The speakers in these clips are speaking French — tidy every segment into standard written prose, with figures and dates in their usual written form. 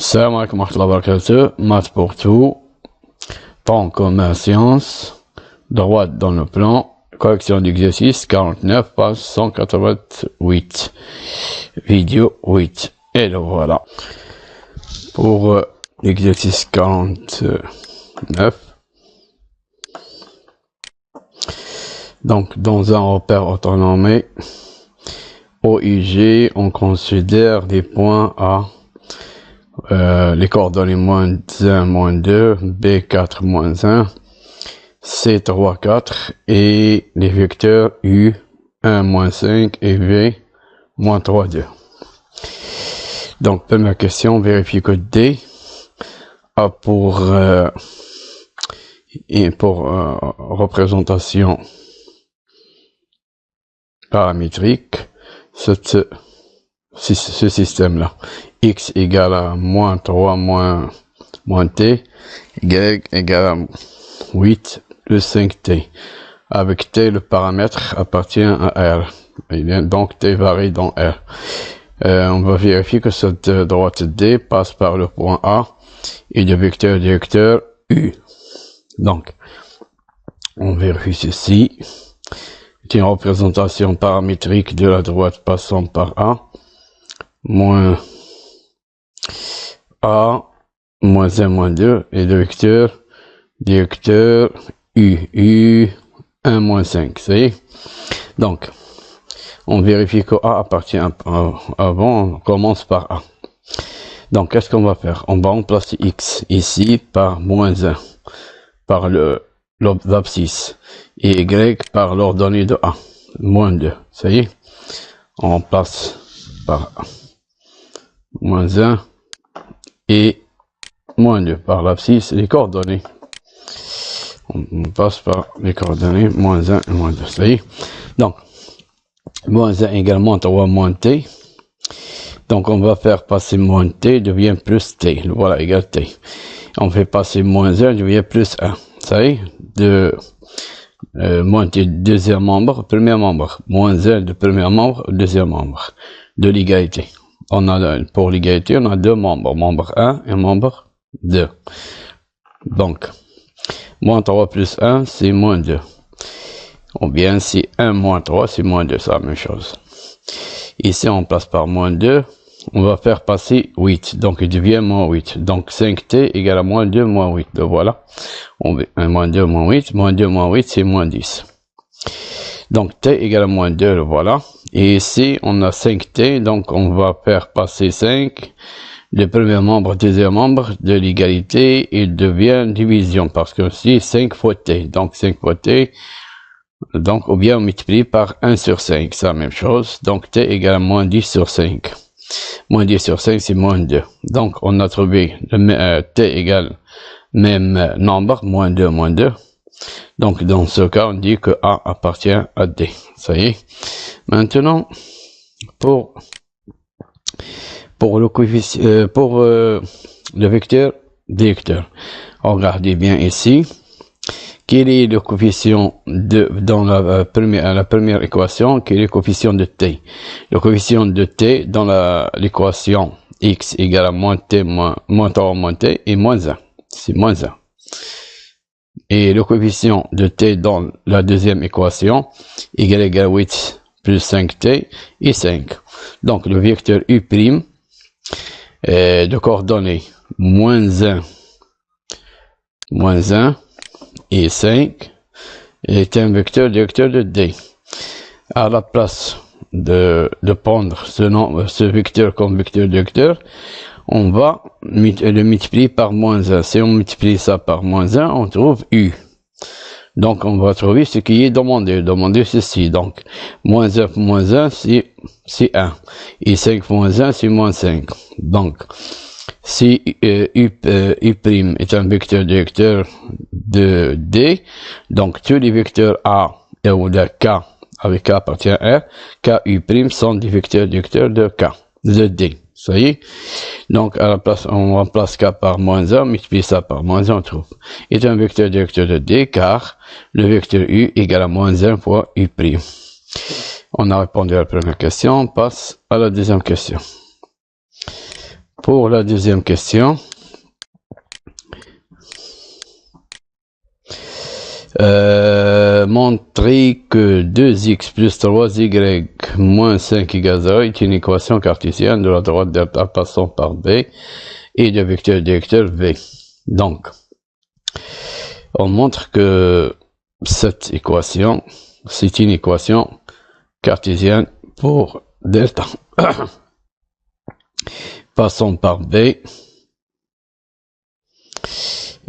Salam alaikum wa rahmatullahi wa barakatuh, maths pour tout, temps commun sciences, droite dans le plan, correction d'exercice 49, page 188, vidéo 8. Et le voilà. Pour l'exercice 49, donc dans un repère autonome, OIG, on considère des points à les coordonnées -1, -2, B4, -1, C3, 4 et les vecteurs U, 1, -5 et V, -3, 2. Donc, première question, vérifie que D a pour représentation paramétrique ce système-là. X égale à -3 moins T, Y égale à 8 plus 5T. Avec T, le paramètre appartient à R. Donc T varie dans R. On va vérifier que cette droite D passe par le point A et le vecteur directeur U. Donc, on vérifie ceci. C'est une représentation paramétrique de la droite passant par A, moins A, -1, -2, et le vecteur directeur U, 1, -5, ça y est. Donc, on vérifie que A appartient avant, on commence par A. Donc, qu'est-ce qu'on va faire? On va remplacer X ici par -1, par l'abscisse, et Y par l'ordonnée de A, -2, ça y est. On remplace par -1 et -2 par l'abscisse, les coordonnées. On passe par les coordonnées -1 et -2, ça y est. Donc, -1 égale -3 moins T. Donc, on va faire passer -T devient plus T. Voilà, égale T. On fait passer -1 devient plus 1. Ça y est, de T deuxième membre, premier membre, -1 de premier membre, deuxième membre de l'égalité. On a, pour l'égalité, on a deux membres, membre 1 et membre 2. Donc, -3 plus 1, c'est -2. Ou bien, si 1 -3, c'est -2, c'est la même chose. Ici, on passe par -2, on va faire passer 8, donc il devient -8. Donc, 5T égale à -2 moins 8. Donc, voilà. On met -2 moins 8, -2 moins 8, c'est -10. Donc, T égale à -2, le voilà. Et ici, on a 5T, donc on va faire passer 5. Le premier membre, deuxième membre de l'égalité, il devient division, parce que si 5 fois T, donc 5 fois T, donc, ou bien on multiplie par 1 sur 5, c'est la même chose. Donc, T égale à -10 sur 5. -10 sur 5, c'est -2. Donc, on a trouvé T égale même nombre, -2, -2. Donc, dans ce cas, on dit que A appartient à D. Ça y est. Maintenant, pour le coefficient, pour le vecteur directeur, regardez bien ici. Quel est le coefficient dans la première équation? Quel est le coefficient de T? Le coefficient de T dans l'équation X égale à -T, -3 moins T et -1. C'est -1. Et le coefficient de T dans la deuxième équation égale à 8 plus 5T et 5. Donc, le vecteur U' de coordonnées -1 et 5 est un vecteur directeur de D. À la place de prendre ce vecteur comme vecteur directeur, on va le multiplier par -1. Si on multiplie ça par -1, on trouve U. Donc, on va trouver ce qui est demandé. Demander ceci. Donc, -1 pour -1, c'est 1. Et 5 fois -1, c'est -5. Donc, si U' est un vecteur directeur de D, donc tous les vecteurs A ou de K, avec K appartient à R, K, U' sont des vecteurs directeurs de K, de D. Ça y est. Donc, à la place, on remplace K par -1, multiplie ça par -1, on trouve. Est un vecteur directeur de D, car le vecteur U égale à -1 fois U'. On a répondu à la première question, on passe à la deuxième question. Pour la deuxième question, montrer que 2x plus 3y moins 5 égale 0 est une équation cartésienne de la droite delta passant par B et de vecteur directeur V. Donc, on montre que cette équation, c'est une équation cartésienne pour delta passant par B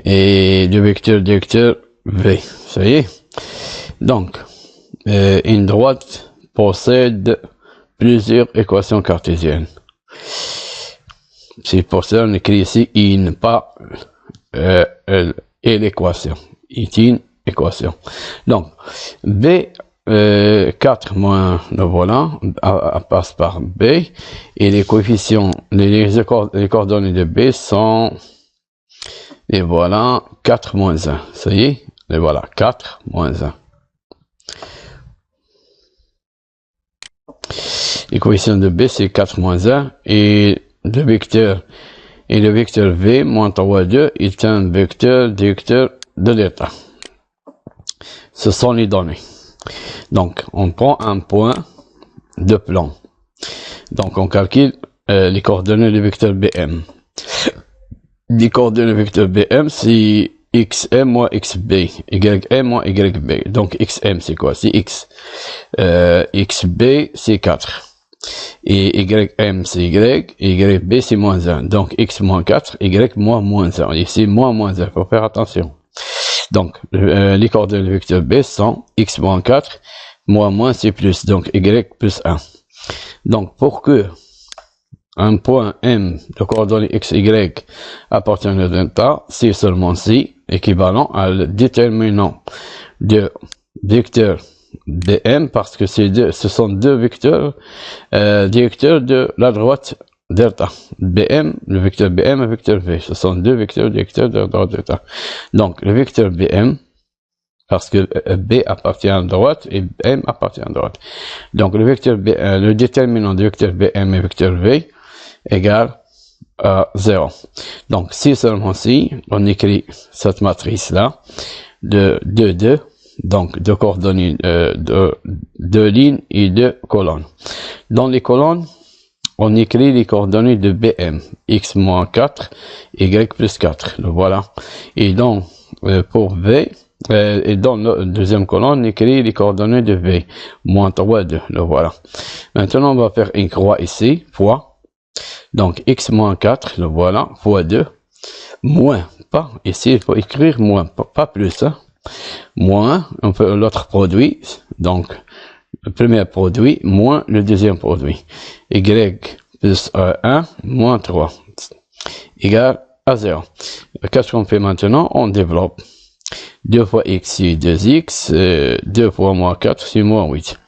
et de vecteur directeur V. Ça y est. Donc, une droite possède plusieurs équations cartésiennes. C'est pour ça qu'on écrit ici in, pas et l'équation. Est une équation. Donc, B 4 moins, le voilà, passe par B, et les coefficients, les coordonnées de B sont, et voilà, 4 moins 1. Ça y est, et voilà, 4 moins 1. Les coefficients de B, c'est 4 moins 1, et le vecteur V, moins 3, 2, est un vecteur directeur de delta. Ce sont les données. Donc, on prend un point de plan. Donc, on calcule les coordonnées du vecteur BM. Les coordonnées du vecteur BM, c'est xm moins xb, ym moins yb. Donc, xm, c'est quoi? C'est x. Xb, c'est 4. Et ym, c'est y. Et yb, c'est moins 1. Donc, x moins 4, y moins 1. Ici, moins 1. Il faut faire attention. Donc, les coordonnées du vecteur B sont x moins 4, moins c'est plus, donc y plus 1. Donc, pour que un point M de coordonnées x, y appartienne à delta, c'est seulement si équivalent à le déterminant de vecteur BM, parce que ce sont deux vecteurs directeurs de la droite delta. BM, le vecteur BM et le vecteur V. Ce sont deux vecteurs directeurs de la droite delta. Donc, le vecteur BM, parce que B appartient à droite et M appartient à droite. Donc, le vecteur le déterminant du vecteur BM et vecteur V égale à 0. Donc, si seulement si, on écrit cette matrice-là de 2, 2, donc deux coordonnées, deux lignes et deux colonnes. Dans les colonnes, on écrit les coordonnées de BM, x moins 4, y plus 4, le voilà. Et donc, pour V, et dans la deuxième colonne, on écrit les coordonnées de V, moins 3, 2, le voilà. Maintenant, on va faire une croix ici, fois. Donc, x moins 4, le voilà, fois 2, moins, pas, ici, il faut écrire moins, pas plus, hein. Moins, on fait l'autre produit, donc, le premier produit, moins le deuxième produit. Y plus 1, moins 3, égale à 0. Qu'est-ce qu'on fait maintenant? On développe. 2 fois x, c'est 2x, 2 fois moins 4, c'est moins 8.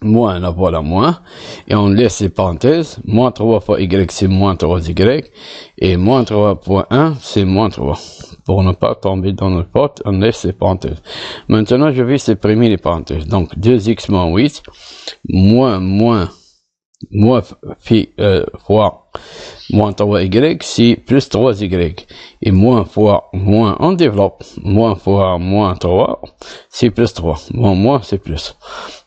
Moins, là voilà moins, et on laisse les parenthèses, moins 3 fois y, c'est moins 3y, et moins 3.1, c'est moins 3. Pour ne pas tomber dans le pot, on laisse les parenthèses. Maintenant, je vais supprimer les parenthèses. Donc, 2x moins 8, moins fois moins 3y, c'est plus 3y. Et moins fois moins, on développe. Moins fois moins 3, c'est plus 3. Moins, c'est plus.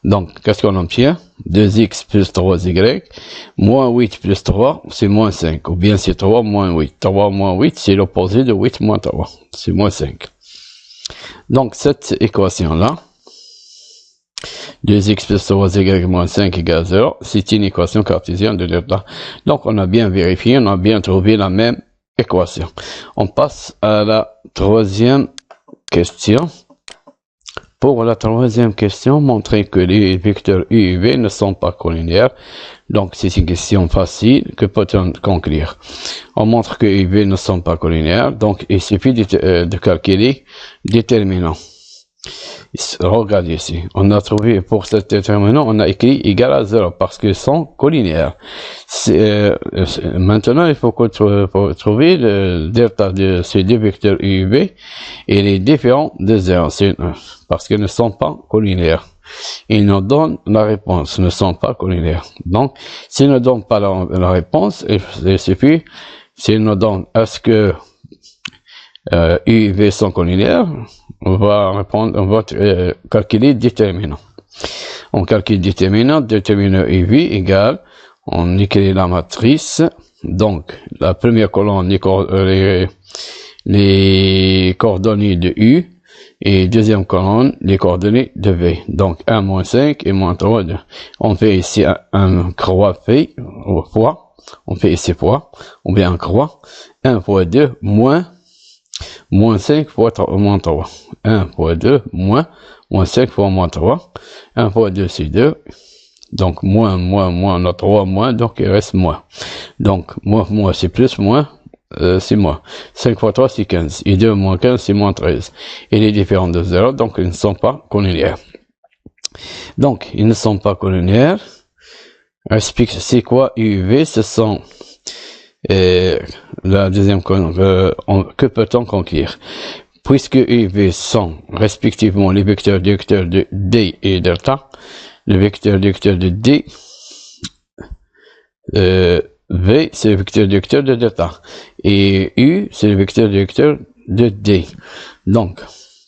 Donc, qu'est-ce qu'on obtient? 2x plus 3y, moins 8 plus 3, c'est moins 5. Ou bien c'est 3 moins 8. 3 moins 8, c'est l'opposé de 8 moins 3. C'est moins 5. Donc, cette équation-là, 2x plus 3y moins 5 égale 0, c'est une équation cartésienne de delta. Donc, on a bien vérifié, on a bien trouvé la même équation. On passe à la troisième question. Pour la troisième question, montrer que les vecteurs U et V ne sont pas collinéaires. Donc, c'est une question facile que peut-on conclure. On montre que U et V ne sont pas collinéaires. Donc, il suffit de calculer déterminant. Regardez ici. On a trouvé pour cet déterminant, on a écrit égal à 0 parce qu'ils sont collinéaires. Maintenant, il faut trouver le delta de ces deux vecteurs U et V et les différents de 0. Parce qu'ils ne sont pas collinéaires. ils nous donnent la réponse, ne sont pas collinaires. Donc, s'ils ne donnent pas la réponse, il suffit, s'ils nous donnent est-ce que U et V sont collinaires, on va calculer déterminant. On calcule déterminant U et V égale, on écrit la matrice, donc la première colonne, les coordonnées de U, et deuxième colonne, les coordonnées de V. Donc 1, moins 5 et moins 3, 2. On fait ici un croix fait, au fois, on fait ici fois, on fait un croix, 1 fois 2, moins 5 fois 3, moins 3. 1 fois 2, moins 5 fois moins 3. 1 fois 2, c'est 2. Donc, moins, on a 3 moins, donc il reste moins. Donc, moins, c'est plus, moins, c'est moins. 5 fois 3, c'est 15. Et 2 moins 15, c'est moins 13. Et les différents de 0, donc ils ne sont pas collinaires. Donc, ils ne sont pas collinaires. Explique, c'est quoi UV? Ce sont, la deuxième colonne, que peut-on conclure? Puisque UV sont respectivement les vecteurs directeurs de D et delta, le vecteur directeur de D, V, c'est le vecteur directeur de delta. Et U, c'est le vecteur directeur de D. Donc,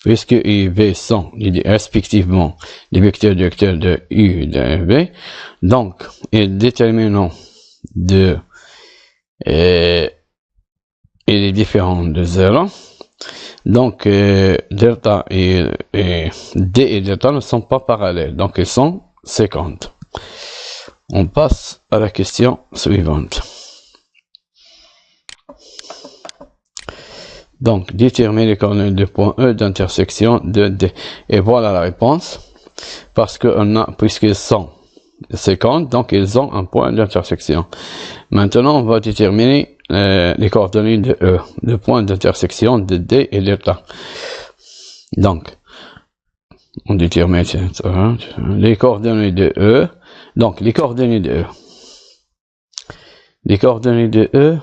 puisque U et V sont respectivement les vecteurs directeurs de U et de V, donc, et déterminant de, et les différents de 0, donc, delta et D et delta ne sont pas parallèles, donc ils sont 50. On passe à la question suivante. Donc, déterminer les coordonnées de point E d'intersection de D. Et voilà la réponse. Parce que puisqu'ils sont 50, donc ils ont un point d'intersection. Maintenant, on va déterminer les coordonnées de E, le point d'intersection de D et delta. Donc, on détermine les coordonnées de E. Donc, les coordonnées de E. Les coordonnées de E,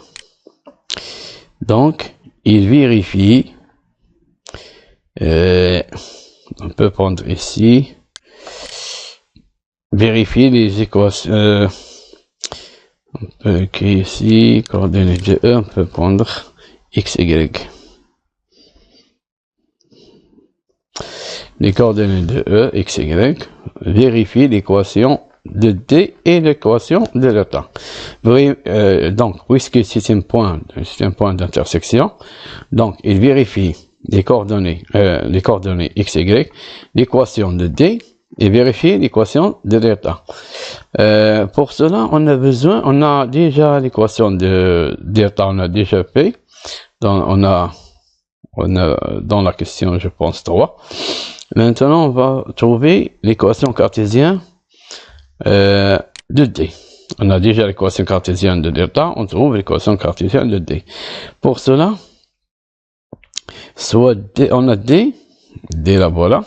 donc, il vérifie, on peut prendre ici, vérifier les équations, on peut écrire ici, coordonnées de E, on peut prendre x, y. Les coordonnées de E, x, y, vérifier l'équation de D et l'équation de delta. Donc, puisque c'est un point d'intersection, donc il vérifie les coordonnées x, y, l'équation de D et vérifier l'équation de delta. Pour cela, on a déjà l'équation de delta, on a déjà fait, on a dans la question, je pense, 3. Maintenant, on va trouver l'équation cartésienne de D. On a déjà l'équation cartésienne de delta, on trouve l'équation cartésienne de D. Pour cela, on a D là voilà,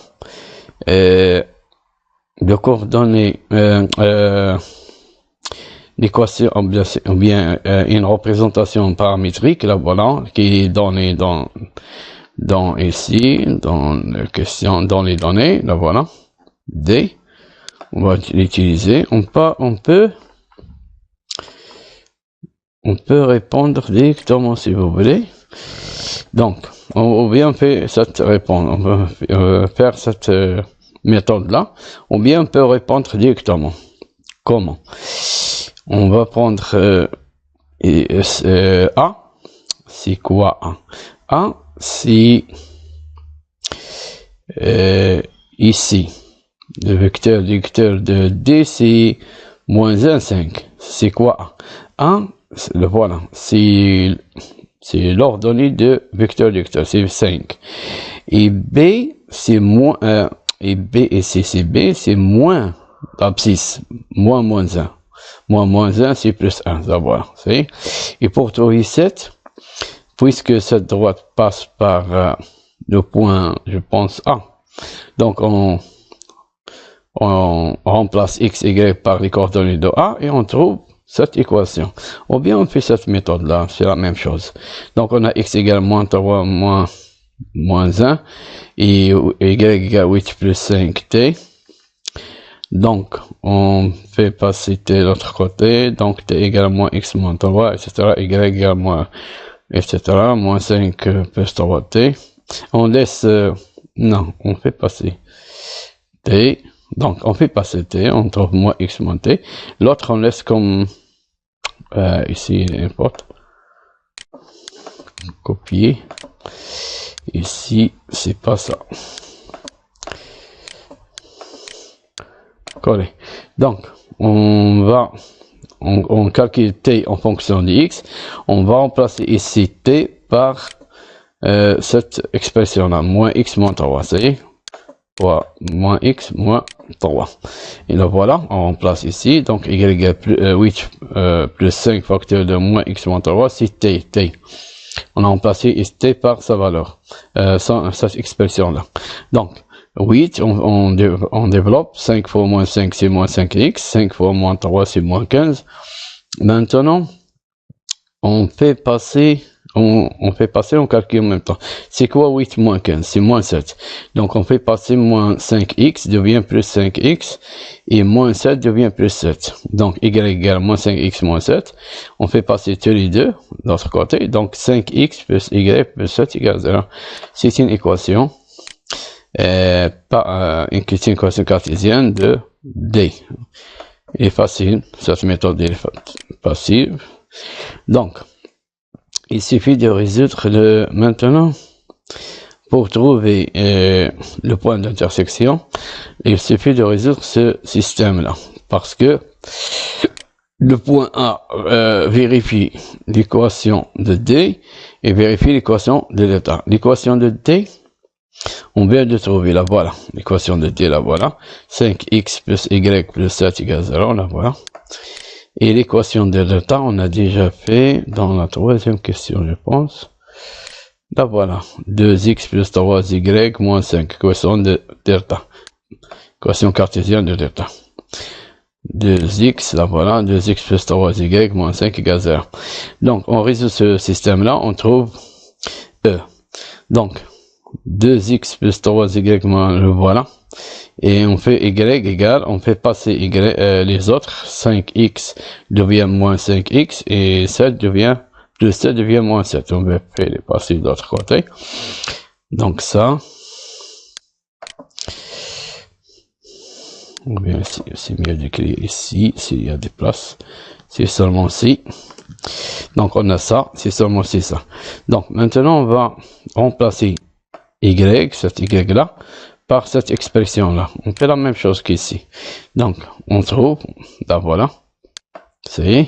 de coordonnées, l'équation, ou bien une représentation paramétrique, là voilà, qui est donnée dans ici, dans la question, dans les données, là voilà, D. On va l'utiliser. On peut répondre directement si vous voulez. Donc, on vient faire cette réponse. On peut faire cette méthode-là. Ou bien on peut répondre directement. Comment? On va prendre A. C'est quoi A? A, c'est ici. Le vecteur directeur de D, c'est moins 1, 5. C'est quoi A? Le voilà. C'est l'ordonnée de vecteur directeur. C'est 5. Et B, c'est moins, et B et C, c'est B, c'est moins l'abscisse. Moins 1. Moins 1, c'est plus 1. Ça voilà. Et pour trouver 7, puisque cette droite passe par le point, je pense, A. Donc, on remplace x, y par les coordonnées de A et on trouve cette équation. Ou bien on fait cette méthode-là, c'est la même chose. Donc on a x égale moins 3 moins 1 et y égale 8 plus 5t. Donc, on fait passer t de l'autre côté. Donc, t égale à moins x moins 3, etc. y égale à moins, etc. Moins 5 plus 3t. On laisse... non, on fait passer t. Donc, on fait passer t. On trouve moins x moins t. L'autre, on laisse comme... ici, n'importe. Copier. Ici, c'est pas ça. Coller. Donc, on calcule t en fonction de x. On va remplacer ici t par cette expression-là, moins x moins 3. C'est moins x moins 3. Et là, voilà, on remplace ici. Donc, y égale plus, 8 plus 5 facteur de moins x moins 3, c'est t. On a remplacé t par sa valeur, cette expression-là. Donc, 8, on développe, 5 fois moins 5, c'est moins 5x, 5 fois moins 3, c'est moins 15. Maintenant, on calcule en même temps. C'est quoi 8 moins 15? C'est moins 7. Donc, on fait passer moins 5x devient plus 5x et moins 7 devient plus 7. Donc, y égale moins 5x moins 7. On fait passer tous les deux de l'autre côté. Donc, 5x plus y plus 7 égale 0. C'est une équation, une équation cartésienne de D. Elle est facile. Cette méthode est facile. Donc, il suffit de résoudre maintenant, pour trouver le point d'intersection, il suffit de résoudre ce système-là. Parce que le point A vérifie l'équation de D et vérifie l'équation de l'état. L'équation de D, on vient de trouver, la voilà. L'équation de D, la voilà. 5x plus y plus 7 égale 0, la voilà. Et l'équation de l'état, on a déjà fait dans la troisième question, je pense. Là, voilà. 2x plus 3y moins 5. Équation de delta. Équation cartésienne de delta. 2x, là, voilà. 2x plus 3y moins 5 égale 0. Donc, on résout ce système-là, on trouve E. Donc, 2x plus 3y moins, le voilà. Et on fait y égale, on fait passer y, les autres, 5x devient moins 5x et 7 devient, plus 7 devient moins 7. On va faire les passer de l'autre côté. Donc ça, ou bien c'est mieux d'écrire ici, s'il y a des places, c'est seulement ici. Donc on a ça, c'est seulement ici ça. Donc maintenant on va remplacer y, cet y là, par cette expression-là. On fait la même chose qu'ici. Donc, on trouve, là voilà, c'est,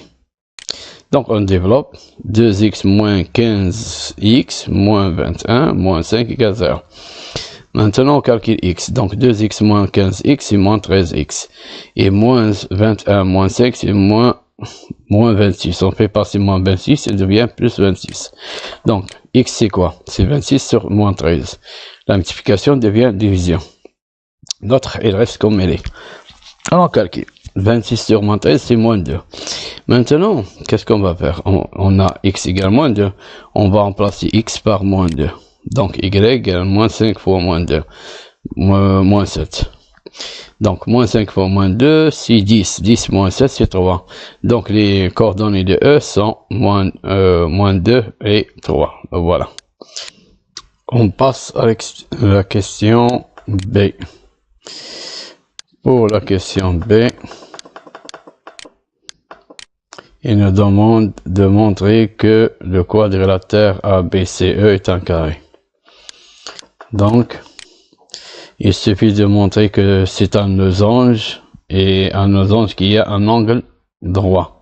donc on développe 2x moins 15x moins 21 moins 5 égale 0. Maintenant, on calcule x. Donc, 2x moins 15x, c'est moins 13x. Et moins 21 moins 5, c'est moins 26. On fait passer moins 26, il devient plus 26. Donc, x c'est quoi? C'est 26 sur moins 13. La multiplication devient division. L'autre, elle reste comme elle est. Alors, on calcule. 26 sur moins 13, c'est moins 2. Maintenant, qu'est-ce qu'on va faire? On a x égale moins 2. On va remplacer x par moins 2. Donc, y égale moins 5 fois moins 2. Moins 7. Donc, moins 5 fois moins 2, c'est 10. 10 moins 7, c'est 3. Donc, les coordonnées de E sont moins 2 et 3. Voilà. On passe à la question B. Pour la question B, il nous demande de montrer que le quadrilatère ABCE est un carré. Donc, il suffit de montrer que c'est un losange et un losange qui a un angle droit.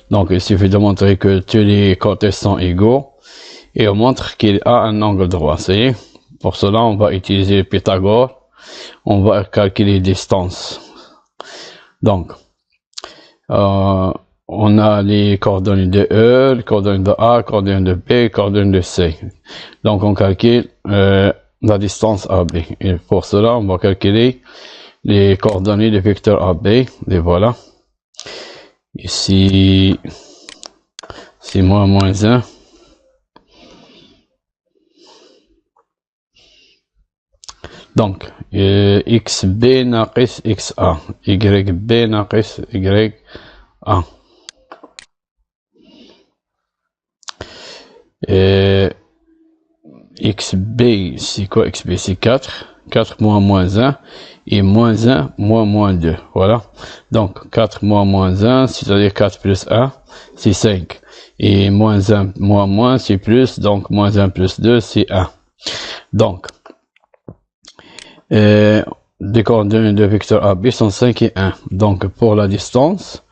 Donc, il suffit de montrer que tous les côtés sont égaux et on montre qu'il a un angle droit. C'est pour cela, on va utiliser Pythagore. On va calculer les distances. Donc, on a les coordonnées de E, les coordonnées de A, les coordonnées de B, les coordonnées de C. Donc, on calcule la distance AB. Et pour cela, on va calculer les coordonnées du vecteur AB. Et voilà. Ici, c'est moins 1. Donc, xb ناقص xa, yb ناقص ya. Xb, c'est quoi xb? C'est 4. 4 moins 1 et moins 1 moins 2. Voilà. Donc, 4 moins 1, c'est-à-dire 4 plus 1, c'est 5. Et moins 1 moins, c'est plus. Donc, moins 1 plus 2, c'est 1. Donc, les coordonnées de vecteur AB sont 5 et 1. Donc, pour la distance,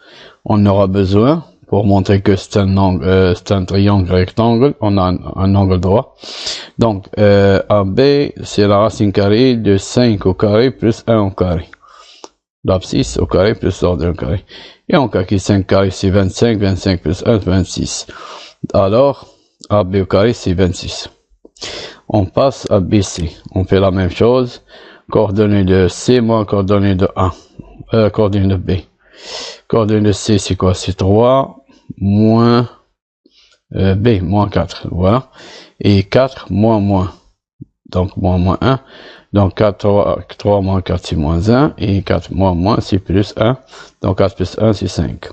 on aura besoin, pour montrer que c'est un triangle rectangle, on a un angle droit. Donc, AB, c'est la racine carrée de 5 au carré plus 1 au carré. L'abscisse au carré plus l'ordre au carré. Et on calcule 5 carré, c'est 25. 25 plus 1, 26. Alors, AB au carré, c'est 26. On passe à BC. On fait la même chose. Coordonnées de C moins coordonnées de A. Coordonnées de B. Coordonnées de C, c'est quoi? C'est 3 moins B, moins 4. Voilà. Et 4 moins. Donc, moins 1. Donc, 3 moins 4, c'est moins 1. Et 4 moins, c'est plus 1. Donc, 4 plus 1, c'est 5.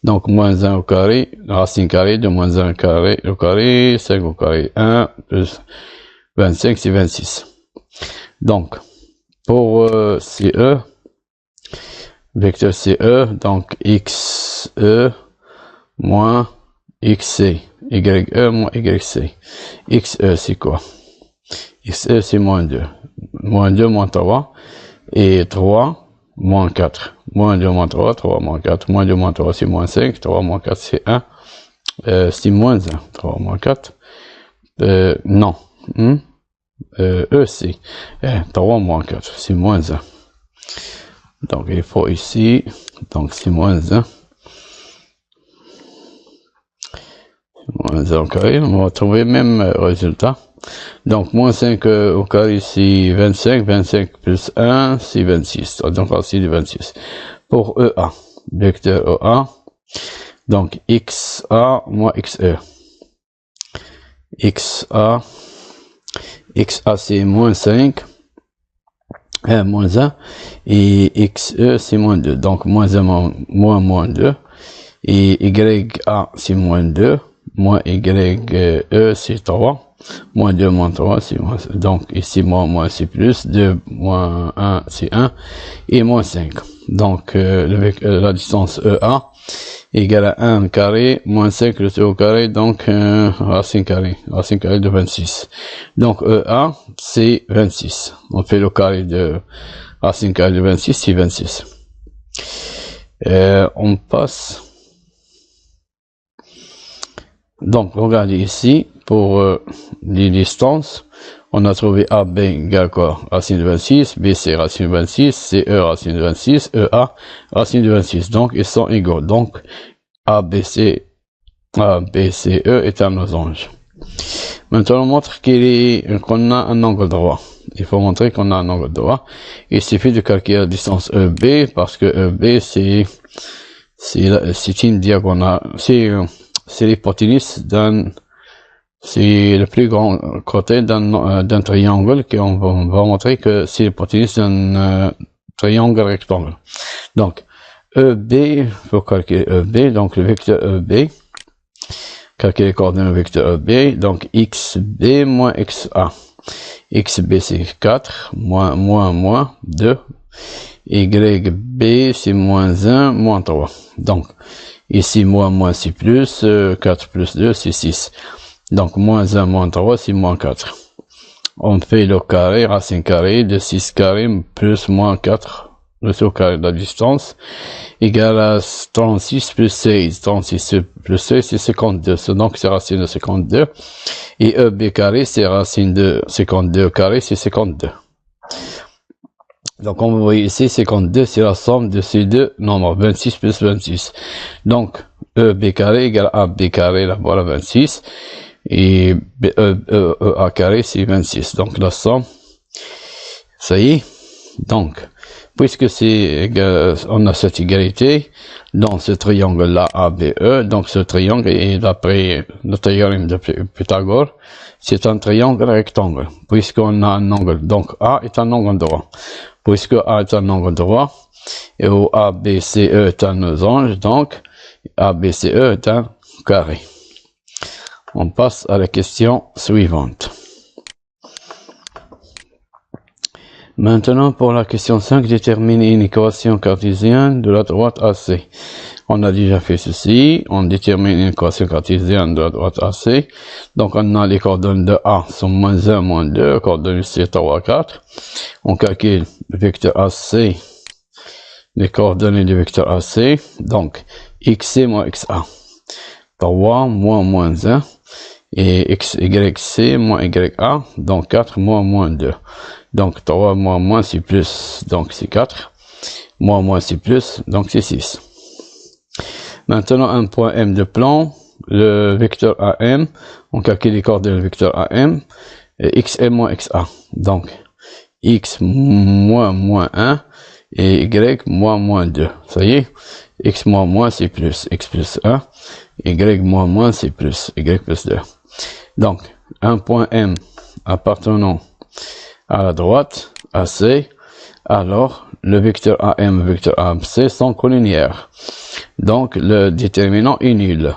Donc, moins 1 au carré, racine carrée de moins 1 au carré, 5 au carré, 1 plus 25, c'est 26. Donc, pour CE, vecteur CE, donc XE moins XC, YE moins YC. XE, c'est quoi? XE, c'est moins 2. Moins 2, moins 3. Et 3, moins 4. Moins 2, moins 3, 3, moins 4. Moins 2, moins 3, c'est moins 5. 3, moins 4, c'est 1. C'est moins 1. 3, moins 4. Non. C'est 3 moins 4, c'est moins 1. Donc, il faut ici, donc c'est moins 1. Moins 1 au carré, on va trouver le même résultat. Donc, moins 5 au carré, c'est 25. 25 plus 1, c'est 26. Donc, racine de 26. Pour EA, vecteur EA, donc XA moins XE. XA c'est moins 5, moins 1, et XE c'est moins 2, donc moins 1 moins 2, et YA c'est moins 2, moins YE c'est 3, moins 2 moins 3 c'est moins, donc ici moins c'est plus, 2 moins 1 c'est 1, et moins 5. Donc la distance EA égale à 1 carré, moins 5 le au carré, donc racine carrée de 26. Donc EA, c'est 26. On fait le carré de racine carrée de 26, c'est 26. On passe. Donc, regardez ici, pour les distances, on a trouvé AB égale quoi? Racine de 26, BC racine de 26, CE racine de 26, EA racine de 26. Donc, ils sont égaux. Donc, ABCE est un losange. Maintenant, on montre qu'on a un angle droit. Il faut montrer qu'on a un angle droit. Il suffit de calculer la distance EB, parce que EB, c'est une diagonale. C'est l'hypoténuse c'est le plus grand côté d'un triangle, on va montrer que c'est l'hypoténuse d'un triangle rectangle. Donc, EB, il faut calculer EB, donc le vecteur EB, calculer les coordonnées du vecteur EB, donc XB moins XA. XB c'est 4, moins 2, YB c'est moins 1, moins 3. Donc, ici, moins c'est plus, 4 plus 2 c'est 6. Donc, moins 1, moins 3, c'est moins 4. On fait le carré, racine carrée de 6 carré plus moins 4, le au carré de la distance, égale à 36 plus 16. 36 plus 16, c'est 52. Donc, c'est racine de 52. Et EB carré, c'est racine de 52 carré, c'est 52. Donc, on voit ici, 52, c'est la somme de ces deux nombres, 26 plus 26. Donc, EB carré égale AB carré, là, voilà 26. Et EA carré, c'est 26. Donc, la somme, ça y est, Donc, puisque on a cette égalité dans ce triangle-là ABE, donc ce triangle est d'après le théorème de Pythagore, c'est un triangle rectangle, puisqu'on a un angle. Donc A est un angle droit. Puisque A est un angle droit, et où ABCE est un losange, donc ABCE est un carré. On passe à la question suivante. Maintenant, pour la question 5, déterminer une équation cartésienne de la droite AC. On a déjà fait ceci. On détermine une équation cartésienne de la droite AC. Donc, on a les coordonnées de A sont moins 1, moins 2, coordonnées C 3, 4. On calcule le vecteur AC, les coordonnées du vecteur AC. Donc, XC moins XA. 3 moins 1. Et YC moins YA. Donc, 4 moins 2. Donc, 3 moins c'est plus, donc c'est 4. Moins c'est plus, donc c'est 6. Maintenant, un point M de plan, le vecteur AM, on calcule les coordonnées du vecteur AM, et XM moins XA. Donc, X moins 1 et Y moins 2. Ça y est, X moins c'est plus, X plus 1, Y moins c'est plus, Y plus 2. Donc, un point M appartenant à la droite, AC, alors le vecteur AM et le vecteur AC sont collinéaires. Donc le déterminant est nul.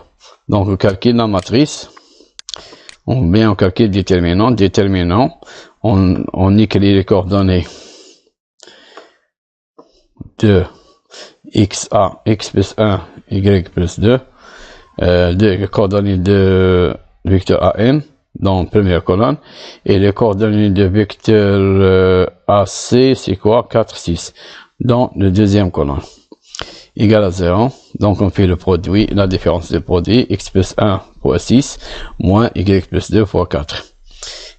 Donc on calcule la matrice, on calcule déterminant, on écrit les coordonnées de XA, X plus 1, Y plus 2, les coordonnées de vecteur AM, dans la première colonne, et les coordonnées de vecteur AC, c'est quoi? 4, 6, dans la deuxième colonne. Égal à 0, donc on fait le produit, la différence de produit, x plus 1 fois 6, moins y plus 2 fois 4,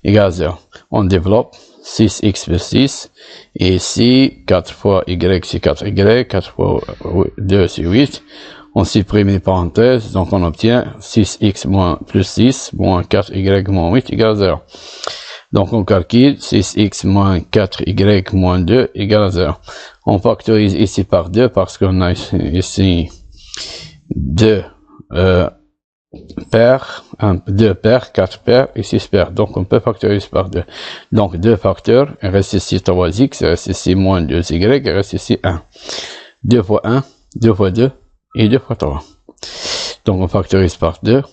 égal à 0. On développe 6x plus 6, et ici, 4 fois y, c'est 4y, 4 fois 2, c'est 8, on supprime les parenthèses, donc on obtient 6x moins plus 6 moins 4y moins 8 égale à 0. Donc on calcule 6x moins 4y moins 2 égale à 0. On factorise ici par 2 parce qu'on a ici 2 paires, 2 paires, 4 paires et 6 paires. Donc on peut factoriser par 2. Donc 2 facteurs, il reste ici 3x, il reste ici moins 2y, il reste ici 1. 2 fois 1, 2 fois 2. Et 2 fois 3. Donc on factorise par 2.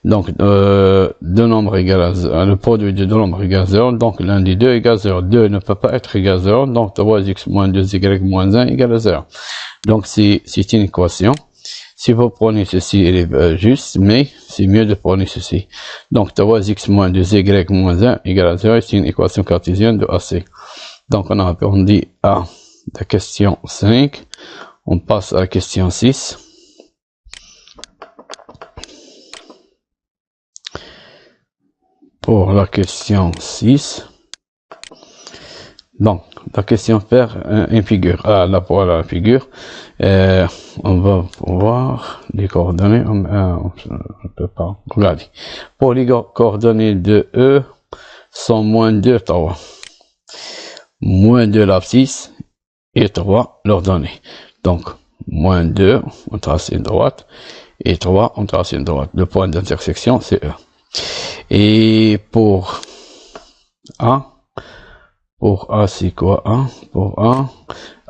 Donc deux nombres égale à 0, le produit de deux nombres égale à 0. Donc l'un des deux égale à 0. 2 ne peut pas être égal à 0. Donc 3x moins 2y moins 1 égale à 0. Donc c'est une équation. Si vous prenez ceci, elle est juste, mais c'est mieux de prendre ceci. Donc 3x moins 2y moins 1 égale à 0. C'est une équation cartésienne de AC. Donc on a répondu à la question 5. On passe à la question 6. Pour la question 6. Donc, la question perd une figure. Là, pour la figure, on va voir les coordonnées. On ne peut pas regarder. Pour les coordonnées de E, sont moins 2, 3. Moins 2 l'abscisse et 3 l'ordonnée. Donc, moins 2, on trace une droite, et 3, on trace une droite. Le point d'intersection, c'est E. Et pour A, c'est quoi A? Pour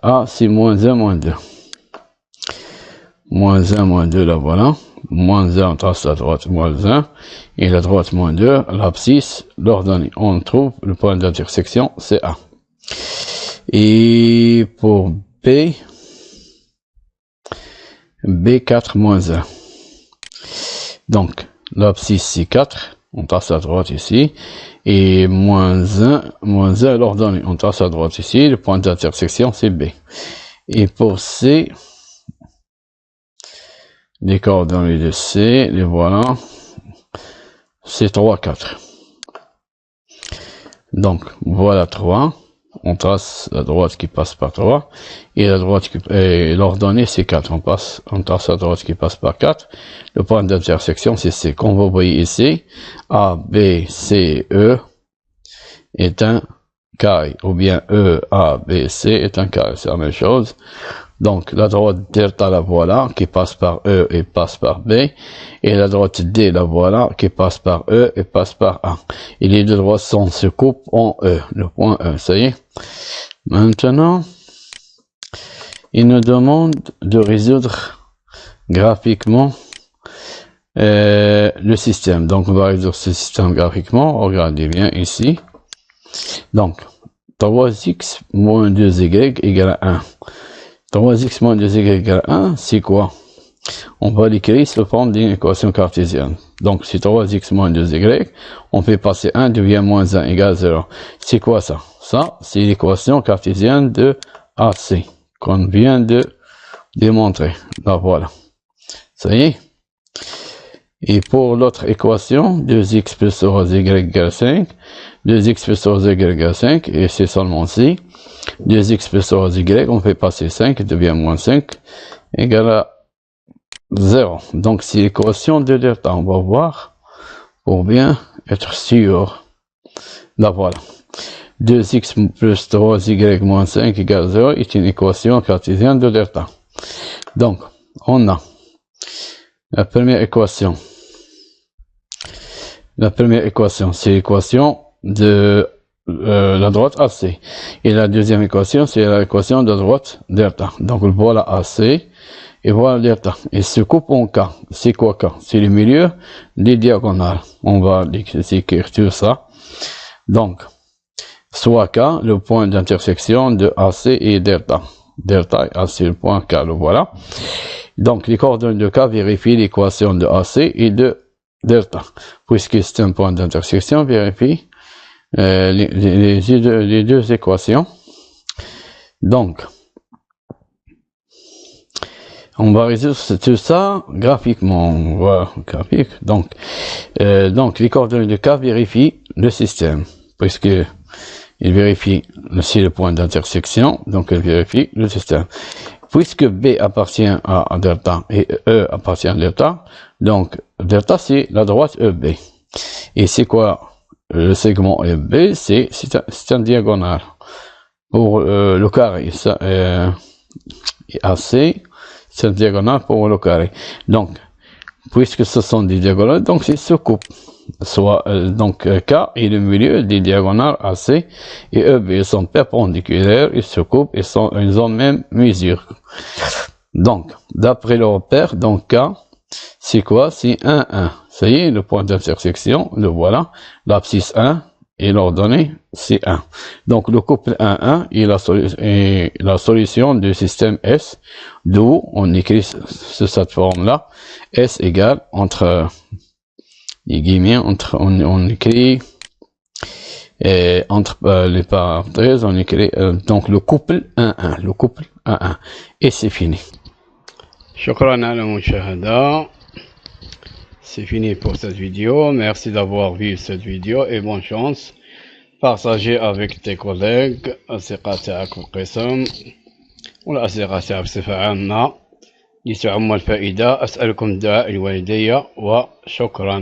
A, c'est moins 1, moins 2. Moins 1, moins 2, là voilà. Moins 1, on trace la droite, moins 1. Et la droite, moins 2, l'abscisse, l'ordonnée. On trouve le point d'intersection, c'est A. Et pour B, B4 moins 1. Donc, l'abscisse c'est 4, on trace à droite ici, et moins 1 l'ordonnée, on trace à droite ici, le point d'intersection c'est B. Et pour C, les coordonnées de C, les voilà, c'est 3, 4. Donc, voilà 3. On trace la droite qui passe par 3 et la droite et l'ordonnée c'est 4. On trace la droite qui passe par 4. Le point d'intersection c'est C. Comme vous voyez ici, A, B, C, E est un carré, ou bien E, A, B, C est un carré, c'est la même chose. Donc, la droite delta, la voilà, qui passe par E et passe par B. Et la droite D, la voilà, qui passe par E et passe par A. Et les deux droites se coupent en E, le point E, ça y est. Maintenant, il nous demande de résoudre graphiquement le système. Donc, on va résoudre ce système graphiquement. Regardez bien ici. Donc, 3x moins 2y égale 1. 3x moins 2y égale 1, c'est quoi? On va l'écrire sous forme d'une équation cartésienne. Donc, si 3x moins 2y, on fait passer 1 devient moins 1 égale 0. C'est quoi ça? Ça, c'est l'équation cartésienne de AC, qu'on vient de démontrer. Là, voilà. Ça y est. Et pour l'autre équation, 2x plus 3y égale 5, 2x plus 3y égale 5, et c'est seulement ici. 2x plus 3y, on fait passer 5, devient moins 5, égale à 0. Donc, c'est l'équation de delta. On va voir pour bien être sûr. Là, voilà. 2x plus 3y moins 5 égale 0 est une équation cartésienne de delta. Donc, on a la première équation. La première équation, c'est l'équation de la droite AC. Et la deuxième équation, c'est l'équation de droite delta. Donc voilà AC et voilà delta. Et se coupe en K. C'est quoi K? C'est le milieu des diagonales. On va écrire tout ça. Donc, soit K, le point d'intersection de AC et delta. Delta et AC, le point K, le voilà. Donc, les coordonnées de K vérifient l'équation de AC et de delta. Puisque c'est un point d'intersection, vérifie les deux équations. Donc, on va résoudre tout ça graphiquement. Voilà, graphique. Donc, les coordonnées de K vérifient le système. Puisque il vérifie aussi le point d'intersection, donc elle vérifie le système. Puisque B appartient à delta et E appartient à delta, donc delta c'est la droite EB. Et c'est quoi le segment EB? C'est un diagonale. Pour le carré, ça, AC, c'est un diagonale pour le carré. Donc, puisque ce sont des diagonales, donc c'est se coupe. Soit donc K est le milieu des diagonales AC et EB, ils sont perpendiculaires, ils se coupent, ils ont même mesure. Donc, d'après le repère, donc K, c'est quoi? C'est 1, 1. Ça y est, le point d'intersection, le voilà. L'abscisse 1 et l'ordonnée, c'est 1. Donc, le couple 1, 1 est la solution du système S, d'où on écrit sous cette forme-là, S égale entre les guillemets, on écrit entre les parenthèses, on écrit donc le couple 1-1, le couple 1-1, et c'est fini. Shukran ala mushahada. C'est fini pour cette vidéo. Merci d'avoir vu cette vidéo et bonne chance. Partagez avec tes collègues, أصدقاء تاعك في القسم والأصدقاء تاعك بصفة عامة لتعم الفائدة. أسألكم دعاء الوالدية وشكرا.